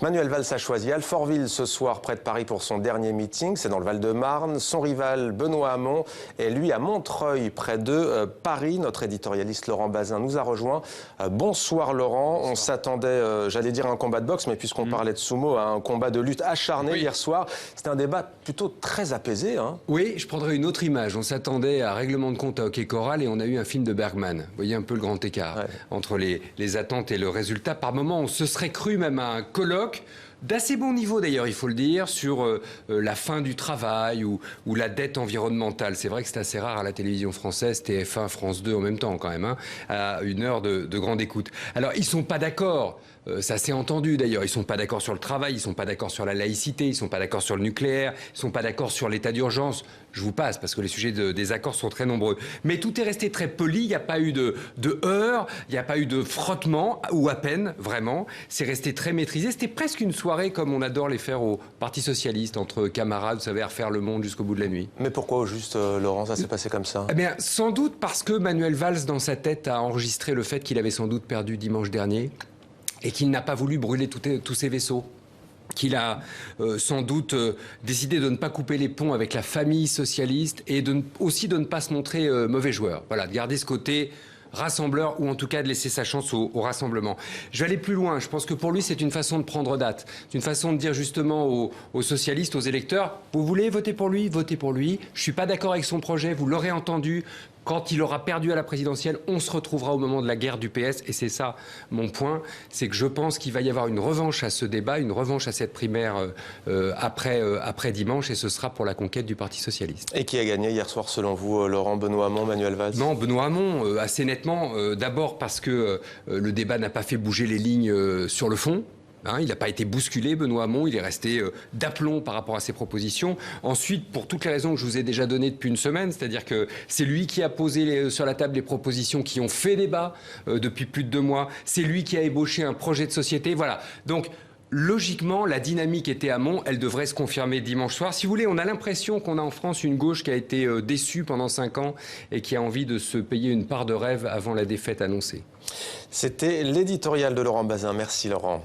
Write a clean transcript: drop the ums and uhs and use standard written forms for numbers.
Manuel Valls a choisi Alfortville ce soir près de Paris pour son dernier meeting. C'est dans le Val-de-Marne. Son rival Benoît Hamon est lui à Montreuil près de Paris. Notre éditorialiste Laurent Bazin nous a rejoint. Bonsoir Laurent. Bonsoir. On s'attendait, j'allais dire un combat de boxe, mais puisqu'on parlait de sumo, à un combat de lutte acharné hier soir. C'était un débat plutôt très apaisé. Oui, je prendrais une autre image. On s'attendait à règlement de compte à Hockey Choral et on a eu un film de Bergman. Vous voyez un peu le grand écart entre les attentes et le résultat. Par moments, on se serait cru même à un colloque d'assez bon niveau d'ailleurs, il faut le dire, sur la fin du travail ou la dette environnementale. C'est vrai que c'est assez rare à la télévision française, TF1, France 2 en même temps quand même, à une heure de grande écoute. Alors, ils ne sont pas d'accord. Ça s'est entendu d'ailleurs, ils ne sont pas d'accord sur le travail, ils ne sont pas d'accord sur la laïcité, ils ne sont pas d'accord sur le nucléaire, ils ne sont pas d'accord sur l'état d'urgence. Je vous passe parce que les sujets des accords sont très nombreux. Mais tout est resté très poli, il n'y a pas eu de heurts, il n'y a pas eu de frottement, ou à peine, vraiment. C'est resté très maîtrisé. C'était presque une soirée comme on adore les faire au Parti Socialiste, entre camarades, vous savez, à refaire le monde jusqu'au bout de la nuit. Mais pourquoi au juste, Laurent, ça s'est passé comme ça? Eh bien, sans doute parce que Manuel Valls, dans sa tête, a enregistré le fait qu'il avait sans doute perdu dimanche dernier et qu'il n'a pas voulu brûler tous ses vaisseaux. Qu'il a sans doute décidé de ne pas couper les ponts avec la famille socialiste et aussi de ne pas se montrer mauvais joueur. Voilà, de garder ce côté rassembleur ou en tout cas de laisser sa chance au rassemblement. Je vais aller plus loin. Je pense que pour lui, c'est une façon de prendre date. C'est une façon de dire justement aux socialistes, aux électeurs, vous voulez voter pour lui, votez pour lui. Je ne suis pas d'accord avec son projet, vous l'aurez entendu. Quand il aura perdu à la présidentielle, on se retrouvera au moment de la guerre du PS. Et c'est ça mon point, c'est que je pense qu'il va y avoir une revanche à ce débat, une revanche à cette primaire après dimanche, et ce sera pour la conquête du Parti socialiste. Et qui a gagné hier soir selon vous, Laurent? Benoît Hamon, Manuel Valls? Non, Benoît Hamon, assez nettement. D'abord parce que le débat n'a pas fait bouger les lignes sur le fond. Il n'a pas été bousculé, Benoît Hamon, il est resté d'aplomb par rapport à ses propositions. Ensuite, pour toutes les raisons que je vous ai déjà données depuis une semaine, c'est-à-dire que c'est lui qui a posé sur la table les propositions qui ont fait débat depuis plus de 2 mois. C'est lui qui a ébauché un projet de société. Voilà. Donc, logiquement, la dynamique était Hamon, elle devrait se confirmer dimanche soir. Si vous voulez, on a l'impression qu'on a en France une gauche qui a été déçue pendant 5 ans et qui a envie de se payer une part de rêve avant la défaite annoncée. C'était l'éditorial de Laurent Bazin. Merci Laurent.